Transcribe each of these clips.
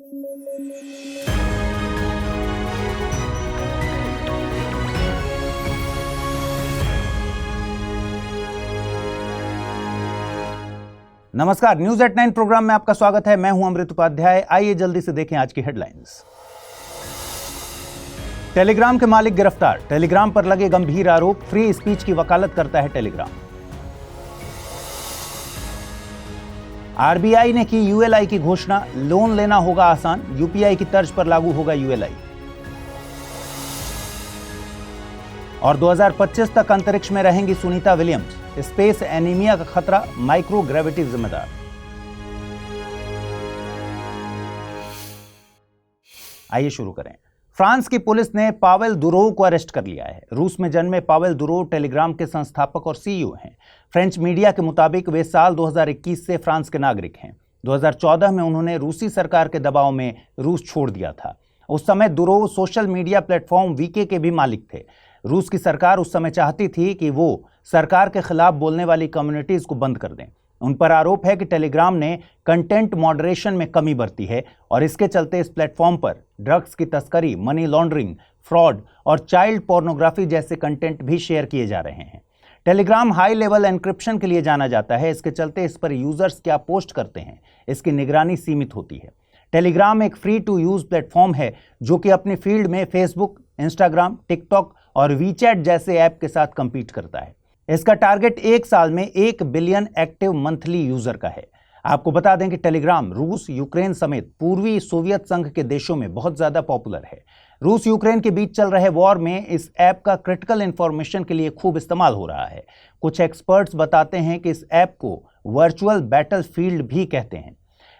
नमस्कार, news at 9 programme में आपका स्वागत है। मैं हूं अमृत उपाध्याय। आइए जल्दी से देखें आज की हेडलाइंस। टेलीग्राम के मालिक गिरफ्तार, टेलीग्राम पर लगे गंभीर आरोप, फ्री स्पीच की वकालत करता है टेलीग्राम। आरबीआई ने की यूएलआई की घोषणा, लोन लेना होगा आसान, यूपीआई की तर्ज पर लागू होगा यूएलआई। और 2025 तक अंतरिक्ष में रहेंगी सुनीता विलियम्स, स्पेस एनीमिया का खतरा, माइक्रो ग्रेविटी जिम्मेदार। आइए शुरू करें। फ्रांस की पुलिस ने पावेल दुरोव को अरेस्ट कर लिया है। रूस में जन्मे पावेल दुरोव टेलीग्राम के संस्थापक और सीईओ हैं। फ्रेंच मीडिया के मुताबिक वे साल 2021 से फ्रांस के नागरिक हैं। 2014 में उन्होंने रूसी सरकार के दबाव में रूस छोड़ दिया था। उस समय Durov social media platform VK के भी मालिक थे। रूस की सरकार उस समय चाहती थी कि वो सरकार के खिलाफ बोलने वाली कम्युनिटीज को बंद कर दें। उन पर आरोप है कि टेलीग्राम ने कंटेंट मॉडरेशन में कमी बरती है और इसके चलते इस प्लेटफॉर्म पर ड्रग्स की तस्करी, मनी लॉन्ड्रिंग, फ्रॉड और चाइल्ड पोर्नोग्राफी जैसे कंटेंट भी शेयर किए जा रहे हैं। टेलीग्राम हाई लेवल एन्क्रिप्शन के लिए जाना जाता है। इसके चलते इस पर यूजर्स क्या पोस्ट करते हैं, इसकी निगरानी सीमित होती है। टेलीग्राम एक फ्री टू यूज प्लेटफॉर्म है जो कि अपनी फील्ड में फेसबुक, इंस्टाग्राम, टिकटॉक और वीचैट जैसे ऐप के साथ कंपीट करता है। इसका टारगेट एक साल में 1 बिलियन एक्टिव मंथली यूजर का है। आपको बता दें कि टेलीग्राम रूस, यूक्रेन समेत पूर्वी सोवियत संघ के देशों में बहुत ज्यादा पॉपुलर है। रूस यूक्रेन के बीच चल रहे वॉर में इस ऐप का क्रिटिकल इंफॉर्मेशन के लिए खूब इस्तेमाल हो रहा है। कुछ एक्सपर्ट्स बताते हैं कि इस ऐप को वर्चुअल बैटल फील्ड भी कहते हैं।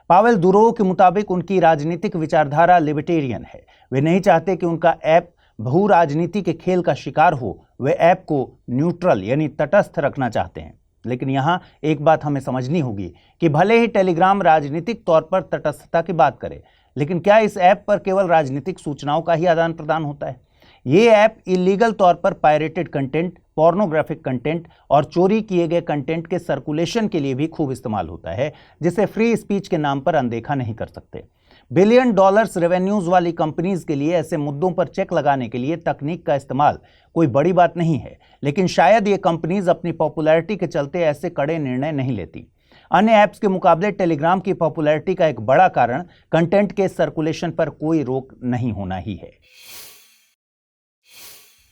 पावेल दुरोव के मुताबिक उनकी राजनीतिक विचारधारा लिबर्टेरियन है। वे नहीं चाहते कि उनका ऐप भू राजनीति के खेल का शिकार हो। वे ऐप को न्यूट्रल यानी तटस्थ रखना चाहते हैं। लेकिन यहाँ एक बात हमें समझनी होगी कि भले ही टेलीग्राम राजनीतिक तौर पर तटस्थता की बात करे, लेकिन क्या इस ऐप पर केवल राजनीतिक सूचनाओं का ही आदान प्रदान होता है? ये ऐप इलीगल तौर पर पायरेटेड कंटेंट, पोर्नोग्राफिक कंटेंट और चोरी किए गए कंटेंट के सर्कुलेशन के लिए भी खूब इस्तेमाल होता है, जिसे फ्री स्पीच के नाम पर अनदेखा नहीं कर सकते। बिलियन डॉलर्स रेवेन्यूज वाली कंपनीज के लिए ऐसे मुद्दों पर चेक लगाने के लिए तकनीक का इस्तेमाल कोई बड़ी बात नहीं है, लेकिन शायद ये कंपनीज अपनी पॉपुलैरिटी के चलते ऐसे कड़े निर्णय नहीं लेती। अन्य ऐप्स के मुकाबले टेलीग्राम की पॉपुलैरिटी का एक बड़ा कारण कंटेंट के सर्कुलेशन पर कोई रोक नहीं होना ही है।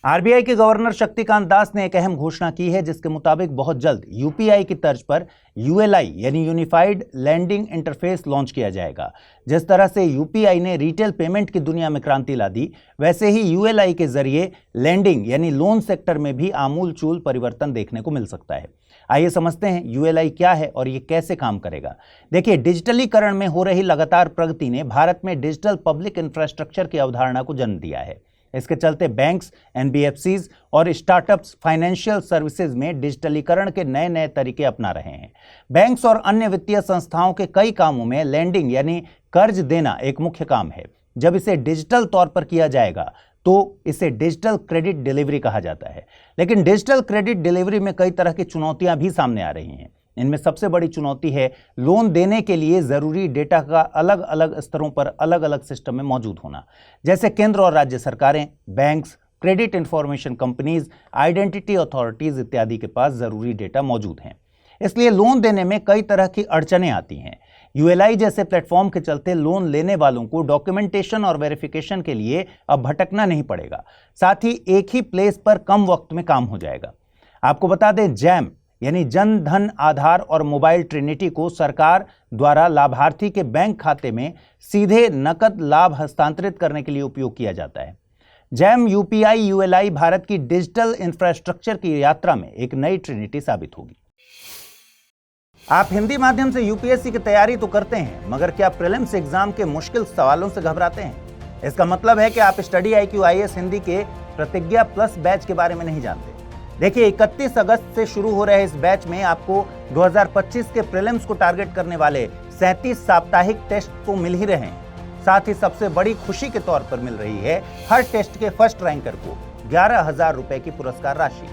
आरबीआई के गवर्नर शक्तिकांत दास ने एक अहम घोषणा की है, जिसके मुताबिक बहुत जल्द यूपीआई की तर्ज पर यूएलआई यानी यूनिफाइड लैंडिंग इंटरफेस लॉन्च किया जाएगा। जिस तरह से यूपीआई ने रिटेल पेमेंट की दुनिया में क्रांति ला दी, वैसे ही यूएलआई के जरिए लैंडिंग यानी लोन सेक्टर में भी आमूलचूल परिवर्तन देखने को मिल सकता है। आइए समझते हैं यूएलआई क्या है और ये कैसे काम करेगा। देखिए, डिजिटलीकरण में हो रही लगातार प्रगति ने भारत में डिजिटल पब्लिक इंफ्रास्ट्रक्चर की अवधारणा को जन्म दिया है। इसके चलते बैंक्स, एनबीएफसीज और स्टार्टअप्स फाइनेंशियल सर्विसेज में डिजिटलीकरण के नए नए तरीके अपना रहे हैं। बैंक्स और अन्य वित्तीय संस्थाओं के कई कामों में लैंडिंग यानी कर्ज देना एक मुख्य काम है। जब इसे डिजिटल तौर पर किया जाएगा तो इसे डिजिटल क्रेडिट डिलीवरी कहा जाता है। लेकिन डिजिटल क्रेडिट डिलीवरी में कई तरह की चुनौतियां भी सामने आ रही हैं। इनमें सबसे बड़ी चुनौती है लोन देने के लिए जरूरी डेटा का अलग अलग स्तरों पर अलग अलग सिस्टम में मौजूद होना, जैसे केंद्र और राज्य सरकारें, banks, credit information companies, identity authorities इत्यादि के पास जरूरी डेटा मौजूद हैं। इसलिए लोन देने में कई तरह की अड़चनें आती हैं। यूएलआई जैसे प्लेटफॉर्म के चलते लोन लेने वालों को डॉक्यूमेंटेशन और वेरिफिकेशन के लिए अब भटकना नहीं पड़ेगा। साथ ही एक ही प्लेस पर कम वक्त में काम हो जाएगा। आपको बता दें, जैम यानी जन धन आधार और मोबाइल ट्रिनिटी को सरकार द्वारा लाभार्थी के बैंक खाते में सीधे नकद लाभ हस्तांतरित करने के लिए उपयोग किया जाता है। जैम यूपीआई यूएलआई भारत की डिजिटल इंफ्रास्ट्रक्चर की यात्रा में एक नई ट्रिनिटी साबित होगी। आप हिंदी माध्यम से यूपीएससी की तैयारी तो करते हैं, मगर क्या प्रीलिम्स एग्जाम के मुश्किल सवालों से घबराते हैं? इसका मतलब है कि आप स्टडी IQ IAS हिंदी के प्रतिज्ञा प्लस बैच के बारे में नहीं जानते। देखिए, 31 अगस्त से शुरू हो रहे इस बैच में आपको 2025 के प्रीलिम्स को टारगेट करने वाले 37 साप्ताहिक टेस्ट तो मिल ही रहे हैं। साथ ही सबसे बड़ी खुशी के तौर पर मिल रही है हर टेस्ट के फर्स्ट रैंकर को 11,000 रुपए की पुरस्कार राशि।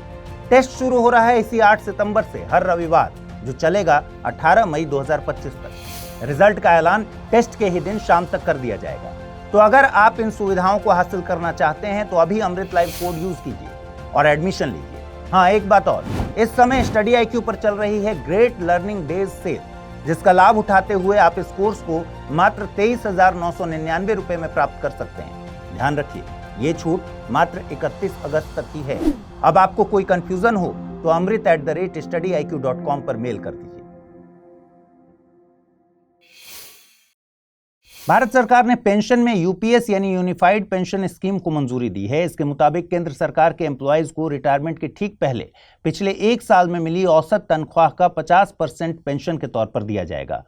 टेस्ट शुरू हो रहा है इसी 8 सितंबर से हर रविवार, जो चलेगा 18 मई 2025 तक। रिजल्ट का ऐलान टेस्ट के ही दिन शाम तक कर दिया जाएगा। तो अगर आप इन सुविधाओं को हासिल करना चाहते हैं तो अभी अमृत लाइव कोड यूज कीजिए और एडमिशन लीजिए। हाँ, एक बात और, इस समय स्टडी IQ पर चल रही है ग्रेट लर्निंग डेज सेल, जिसका लाभ उठाते हुए आप इस कोर्स को मात्र 23,999 रुपए में प्राप्त कर सकते हैं। ध्यान रखिए, ये छूट मात्र 31 अगस्त तक की है। अब आपको कोई कंफ्यूजन हो तो amrit@studiiq.com पर मेल कर दीजिए। भारत सरकार ने पेंशन में यूपीएस यानी यूनिफाइड पेंशन स्कीम को मंजूरी दी है। इसके मुताबिक केंद्र सरकार के एम्प्लॉयज को रिटायरमेंट के ठीक पहले पिछले 1 साल में मिली औसत तनख्वाह का 50% पेंशन के तौर पर दिया जाएगा।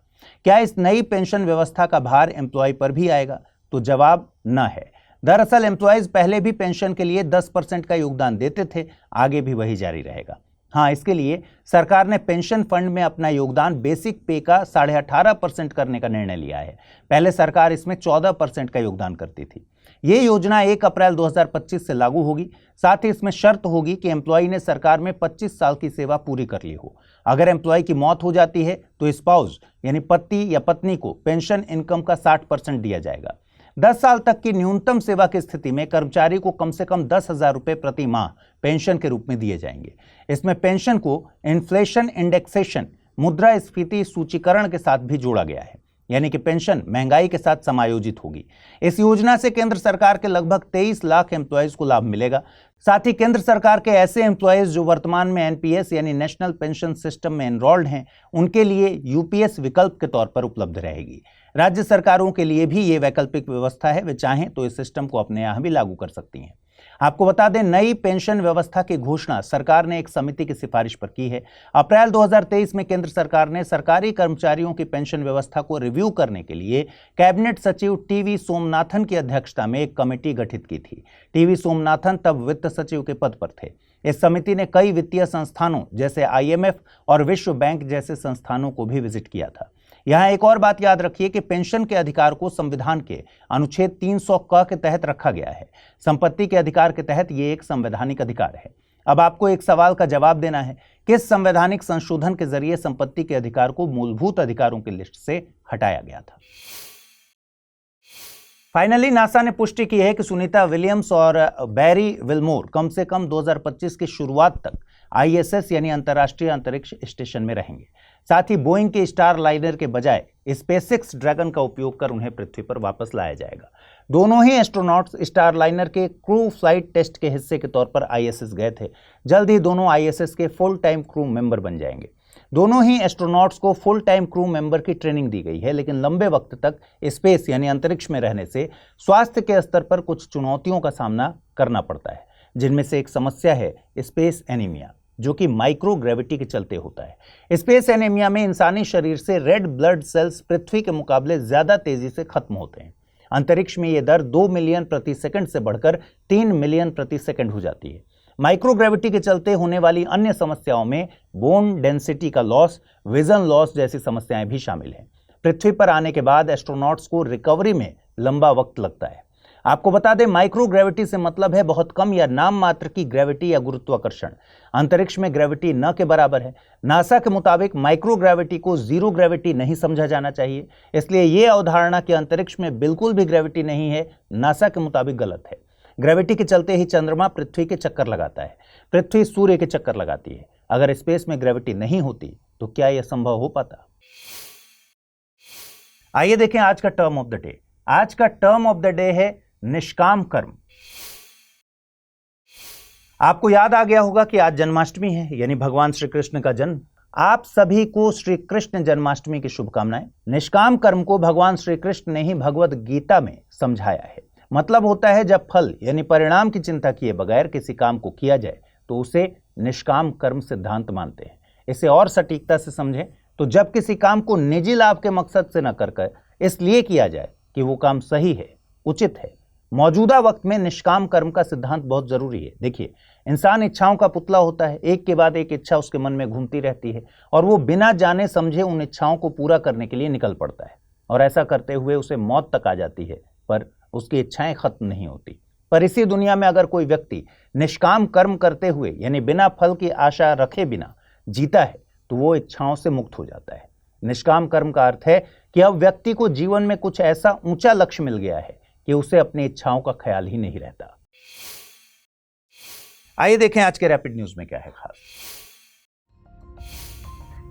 क्या इस नई पेंशन व्यवस्था का भार एम्प्लॉय पर भी आएगा? तो जवाब न है। दरअसल एम्प्लॉयज पहले भी पेंशन के लिए 10% का योगदान देते थे, आगे भी वही जारी रहेगा। हाँ, इसके लिए सरकार ने पेंशन फंड में अपना योगदान बेसिक पे का 18.5% करने का निर्णय लिया है। पहले सरकार इसमें 14% का योगदान करती थी। ये योजना 1 अप्रैल 2025 से लागू होगी। साथ ही इसमें शर्त होगी कि एम्प्लॉय ने सरकार में 25 साल की सेवा पूरी कर ली हो। अगर एम्प्लॉय की मौत हो जाती है तो स्पाउस यानी पति या पत्नी को पेंशन इनकम का 60% दिया जाएगा। 10 साल तक की न्यूनतम सेवा की स्थिति में कर्मचारी को कम से कम 10,000 रुपए प्रति माह पेंशन के रूप में दिए जाएंगे। इसमें पेंशन को इन्फ्लेशन इंडेक्सेशन मुद्रास्फीति सूचीकरण के साथ भी जोड़ा गया है, यानी कि पेंशन महंगाई के साथ समायोजित होगी। इस योजना से केंद्र सरकार के लगभग 23 लाख एम्प्लॉयज को लाभ मिलेगा। साथ ही केंद्र सरकार के ऐसे एम्प्लॉयज जो वर्तमान में एनपीएस यानी नेशनल पेंशन सिस्टम में एनरोल्ड हैं, उनके लिए यूपीएस विकल्प के तौर पर उपलब्ध रहेगी। राज्य सरकारों के लिए भी ये वैकल्पिक व्यवस्था है, वे चाहें तो इस सिस्टम को अपने यहाँ भी लागू कर सकती हैं। आपको बता दें, नई पेंशन व्यवस्था की घोषणा सरकार ने एक समिति की सिफारिश पर की है। अप्रैल 2023 में केंद्र सरकार ने सरकारी कर्मचारियों की पेंशन व्यवस्था को रिव्यू करने के लिए कैबिनेट सचिव टीवी सोमनाथन की अध्यक्षता में एक कमेटी गठित की थी। टीवी सोमनाथन तब वित्त सचिव के पद पर थे। इस समिति ने कई वित्तीय संस्थानों जैसे IMF और विश्व बैंक जैसे संस्थानों को भी विजिट किया था। यहाँ एक और बात याद रखिए कि पेंशन के अधिकार को संविधान के अनुच्छेद 300 क के तहत रखा गया है। संपत्ति के अधिकार के तहत ये एक संवैधानिक अधिकार है। अब आपको एक सवाल का जवाब देना है, किस संवैधानिक संशोधन के जरिए संपत्ति के अधिकार को मूलभूत अधिकारों की लिस्ट से हटाया गया था? फाइनली नासा ने पुष्टि की है कि सुनीता विलियम्स और बैरी विल्मोर कम से कम 2025 की शुरुआत तक ISS यानी अंतर्राष्ट्रीय अंतरिक्ष स्टेशन में रहेंगे। साथ ही बोइंग के स्टार लाइनर के बजाय स्पेसएक्स ड्रैगन का उपयोग कर उन्हें पृथ्वी पर वापस लाया जाएगा। दोनों ही एस्ट्रोनॉट्स स्टार लाइनर के क्रू फ्लाइट टेस्ट के हिस्से के तौर पर ISS गए थे। जल्द ही दोनों ISS के फुल टाइम क्रू मेंबर बन जाएंगे। दोनों ही एस्ट्रोनॉट्स को फुल टाइम क्रू मेंबर की ट्रेनिंग दी गई है, लेकिन लंबे वक्त तक स्पेस यानी अंतरिक्ष में रहने से स्वास्थ्य के स्तर पर कुछ चुनौतियों का सामना करना पड़ता है, जिनमें से एक समस्या है स्पेस एनीमिया, जो कि माइक्रो ग्रेविटी के चलते होता है। स्पेस एनीमिया में इंसानी शरीर से रेड ब्लड सेल्स पृथ्वी के मुकाबले ज्यादा तेजी से खत्म होते हैं। अंतरिक्ष में यह दर 2 मिलियन प्रति सेकंड से बढ़कर 3 मिलियन प्रति सेकंड हो जाती है। माइक्रोग्रेविटी के चलते होने वाली अन्य समस्याओं में बोन डेंसिटी का लॉस, विजन लॉस जैसी समस्याएं भी शामिल हैं। पृथ्वी पर आने के बाद एस्ट्रोनॉट्स को रिकवरी में लंबा वक्त लगता है। आपको बता दें, माइक्रोग्रेविटी से मतलब है बहुत कम या नाम मात्र की ग्रेविटी या गुरुत्वाकर्षण। अंतरिक्ष में ग्रेविटी न के बराबर है। नासा के मुताबिक माइक्रोग्रेविटी को जीरो ग्रेविटी नहीं समझा जाना चाहिए, इसलिए यह अवधारणा कि अंतरिक्ष में बिल्कुल भी ग्रेविटी नहीं है, नासा के मुताबिक गलत है। ग्रेविटी के चलते ही चंद्रमा पृथ्वी के चक्कर लगाता है, पृथ्वी सूर्य के चक्कर लगाती है। अगर स्पेस में ग्रेविटी नहीं होती तो क्या यह संभव हो पाता? आइए देखें आज का टर्म ऑफ द डे। आज का टर्म ऑफ द डे है निष्काम कर्म। आपको याद आ गया होगा कि आज जन्माष्टमी है, यानी भगवान श्री कृष्ण का जन्म। आप सभी को श्री कृष्ण जन्माष्टमी की शुभकामनाएं। निष्काम कर्म को भगवान श्री कृष्ण ने ही भगवद गीता में समझाया है। मतलब होता है जब फल यानी परिणाम की चिंता किए बगैर किसी काम को किया जाए तो उसे निष्काम कर्म सिद्धांत मानते हैं। इसे और सटीकता से समझें तो जब किसी काम को निजी लाभ के मकसद से न कर इसलिए किया जाए कि वो काम सही है, उचित है। मौजूदा वक्त में निष्काम कर्म का सिद्धांत बहुत जरूरी है। देखिए, इंसान इच्छाओं का पुतला होता है। एक के बाद एक इच्छा उसके मन में घूमती रहती है और वो बिना जाने समझे उन इच्छाओं को पूरा करने के लिए निकल पड़ता है, और ऐसा करते हुए उसे मौत तक आ जाती है, पर उसकी इच्छाएं खत्म नहीं होती। पर इसी दुनिया में अगर कोई व्यक्ति निष्काम कर्म करते हुए यानी बिना फल की आशा रखे बिना जीता है तो वो इच्छाओं से मुक्त हो जाता है। निष्काम कर्म का अर्थ है कि अब व्यक्ति को जीवन में कुछ ऐसा ऊंचा लक्ष्य मिल गया है कि उसे अपनी इच्छाओं का ख्याल ही नहीं रहता। आइए देखें आज के रैपिड न्यूज में क्या है खास।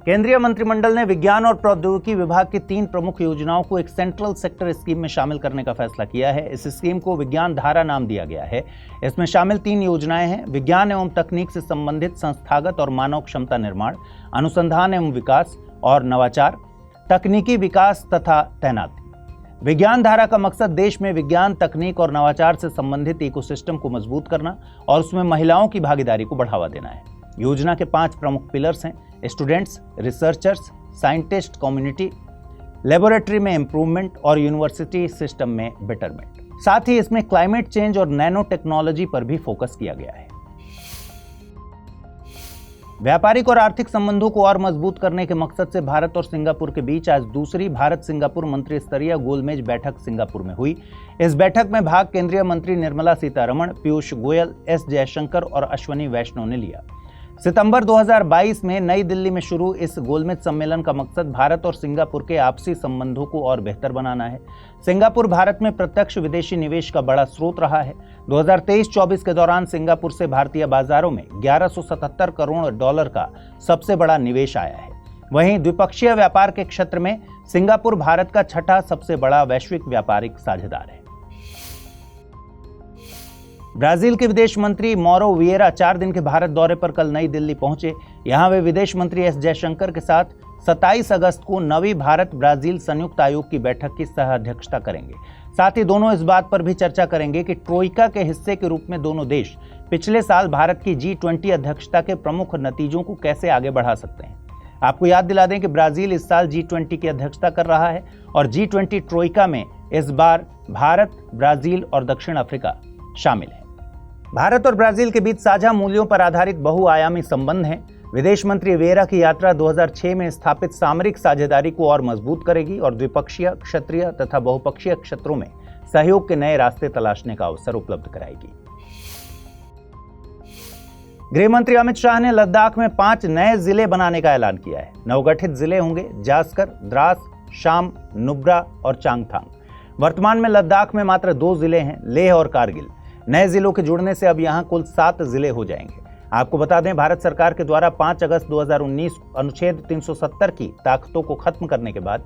केंद्रीय मंत्रिमंडल ने विज्ञान और प्रौद्योगिकी विभाग की 3 प्रमुख योजनाओं को एक सेंट्रल सेक्टर स्कीम में शामिल करने का फैसला किया है। इस स्कीम को विज्ञान धारा नाम दिया गया है। इसमें शामिल 3 योजनाएं हैं: विज्ञान एवं तकनीक से संबंधित संस्थागत और मानव क्षमता निर्माण, अनुसंधान एवं विकास और नवाचार, तकनीकी विकास तथा तैनाती। विज्ञान धारा का मकसद देश में विज्ञान, तकनीक और नवाचार से संबंधित इकोसिस्टम को मजबूत करना और उसमें महिलाओं की भागीदारी को बढ़ावा देना है। योजना के 5 प्रमुख पिलर्स हैं: students, researchers, scientist community, laboratory में इंप्रूवमेंट और यूनिवर्सिटी सिस्टम में बेटरमेंट। साथ ही इसमें क्लाइमेट चेंज और नैनो टेक्नोलॉजी पर भी फोकस किया गया है। व्यापारिक और आर्थिक संबंधों को और मजबूत करने के मकसद से भारत और सिंगापुर के बीच आज दूसरी भारत सिंगापुर मंत्री स्तरीय गोलमेज बैठक सिंगापुर में हुई। इस बैठक में भाग केंद्रीय मंत्री निर्मला सीतारमण, पीयूष गोयल, एस जयशंकर और अश्वनी वैष्णव ने लिया। सितंबर 2022 में नई दिल्ली में शुरू इस गोलमेज सम्मेलन का मकसद भारत और सिंगापुर के आपसी संबंधों को और बेहतर बनाना है। सिंगापुर भारत में प्रत्यक्ष विदेशी निवेश का बड़ा स्रोत रहा है। 2023-24 के दौरान सिंगापुर से भारतीय बाजारों में 1177 करोड़ डॉलर का सबसे बड़ा निवेश आया है। वहीं द्विपक्षीय व्यापार के क्षेत्र में सिंगापुर भारत का 6ठा सबसे बड़ा वैश्विक व्यापारिक साझेदार है। ब्राजील के विदेश मंत्री मौरो विएरा 4 दिन के भारत दौरे पर कल नई दिल्ली पहुंचे। यहां वे विदेश मंत्री एस जयशंकर के साथ 27 अगस्त को 9वीं भारत ब्राजील संयुक्त आयोग की बैठक की सह अध्यक्षता करेंगे। साथ ही दोनों इस बात पर भी चर्चा करेंगे कि ट्रोइका के हिस्से के रूप में दोनों देश पिछले साल भारत की G20 अध्यक्षता के प्रमुख नतीजों को कैसे आगे बढ़ा सकते हैं। आपको याद दिला दें कि ब्राजील इस साल G20 की अध्यक्षता कर रहा है और G20 ट्रोइका में इस बार भारत, ब्राजील और दक्षिण अफ्रीका शामिल है। भारत और ब्राजील के बीच साझा मूल्यों पर आधारित बहुआयामी संबंध हैं। विदेश मंत्री वेरा की यात्रा 2006 में स्थापित सामरिक साझेदारी को और मजबूत करेगी और द्विपक्षीय, क्षेत्रीय तथा बहुपक्षीय क्षेत्रों में सहयोग के नए रास्ते तलाशने का अवसर उपलब्ध कराएगी। गृह मंत्री अमित शाह ने लद्दाख में 5 नए जिले बनाने का ऐलान किया है। नवगठित जिले होंगे जास्कर, द्रास, शाम, नुब्रा और चांगथांग। वर्तमान में लद्दाख में मात्र 2 जिले हैं, लेह और कारगिल। नए जिलों के जुड़ने से अब यहां कुल 7 जिले हो जाएंगे। आपको बता दें, भारत सरकार के द्वारा 5 अगस्त 2019 अनुच्छेद 370 की ताकतों को खत्म करने के बाद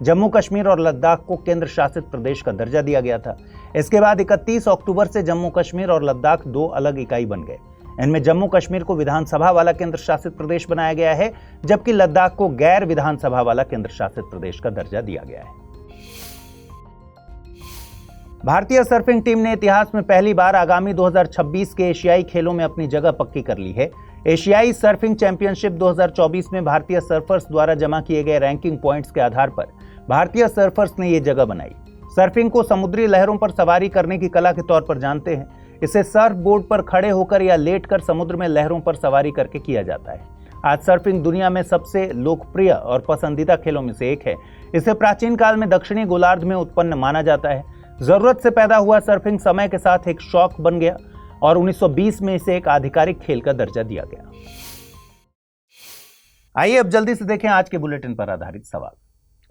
जम्मू कश्मीर और लद्दाख को केंद्र शासित प्रदेश का दर्जा दिया गया था। इसके बाद 31 अक्टूबर से जम्मू कश्मीर और लद्दाख 2 अलग इकाई बन गए। इनमें जम्मू कश्मीर को विधानसभा वाला केंद्र शासित प्रदेश बनाया गया है, जबकि लद्दाख को गैर विधानसभा वाला केंद्र शासित प्रदेश का दर्जा दिया गया है। भारतीय सर्फिंग टीम ने इतिहास में पहली बार आगामी 2026 के एशियाई खेलों में अपनी जगह पक्की कर ली है। एशियाई सर्फिंग चैंपियनशिप 2024 में भारतीय सर्फर्स द्वारा जमा किए गए रैंकिंग पॉइंट्स के आधार पर भारतीय सर्फर्स ने ये जगह बनाई। सर्फिंग को समुद्री लहरों पर सवारी करने की कला के तौर पर जानते हैं। इसे सर्फ बोर्ड पर खड़े होकर या लेटकर समुद्र में लहरों पर सवारी करके किया जाता है। आज सर्फिंग दुनिया में सबसे लोकप्रिय और पसंदीदा खेलों में से एक है। इसे प्राचीन काल में दक्षिणी गोलार्ध में उत्पन्न माना जाता है। जरूरत से पैदा हुआ सर्फिंग समय के साथ एक शौक बन गया और 1920 में इसे एक आधिकारिक खेल का दर्जा दिया गया। आइए अब जल्दी से देखें आज के बुलेटिन पर आधारित सवाल।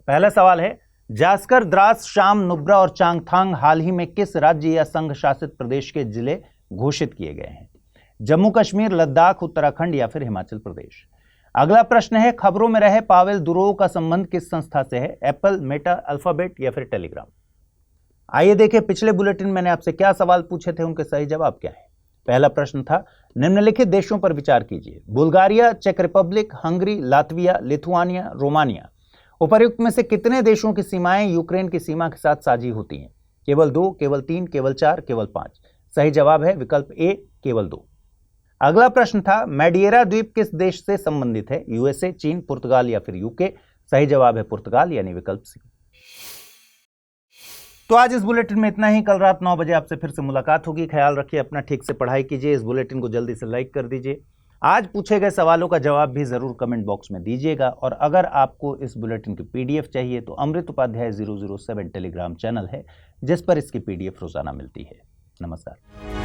पहला सवाल है, जास्कर, द्रास, शाम, नुब्रा और चांगथांग हाल ही में किस राज्य या संघ शासित प्रदेश के जिले घोषित किए गए हैं? जम्मू कश्मीर, लद्दाख, उत्तराखंड या फिर हिमाचल प्रदेश? अगला प्रश्न है, खबरों में रहे पावेल दुरोव का संबंध किस संस्था से है? एप्पल, मेटा, अल्फाबेट या फिर टेलीग्राम? आइए देखें पिछले बुलेटिन मैंने आपसे क्या सवाल पूछे थे, उनके सही जवाब क्या है। पहला प्रश्न था, निम्नलिखित देशों पर विचार कीजिए: बुल्गारिया, चेक Republic, Hungary, Latvia, Lithuania, Romania. उपर्युक्त में से कितने देशों की सीमाएं यूक्रेन की सीमा के साथ साझी होती हैं? केवल 2, केवल 3, केवल 4, केवल 5? सही जवाब है विकल्प ए, केवल 2। अगला प्रश्न था, मैडिएरा द्वीप किस देश से संबंधित है? यूएसए, चीन, पुर्तगाल या फिर यूके? सही जवाब है पुर्तगाल यानी विकल्प सी। तो आज इस बुलेटिन में इतना ही। कल रात 9 बजे आपसे फिर से मुलाकात होगी। ख्याल रखिए अपना, ठीक से पढ़ाई कीजिए। इस बुलेटिन को जल्दी से लाइक कर दीजिए। आज पूछे गए सवालों का जवाब भी जरूर कमेंट बॉक्स में दीजिएगा। और अगर आपको इस बुलेटिन की PDF चाहिए तो अमृत उपाध्याय 007 टेलीग्राम चैनल है, जिस पर इसकी PDF रोजाना मिलती है। नमस्कार।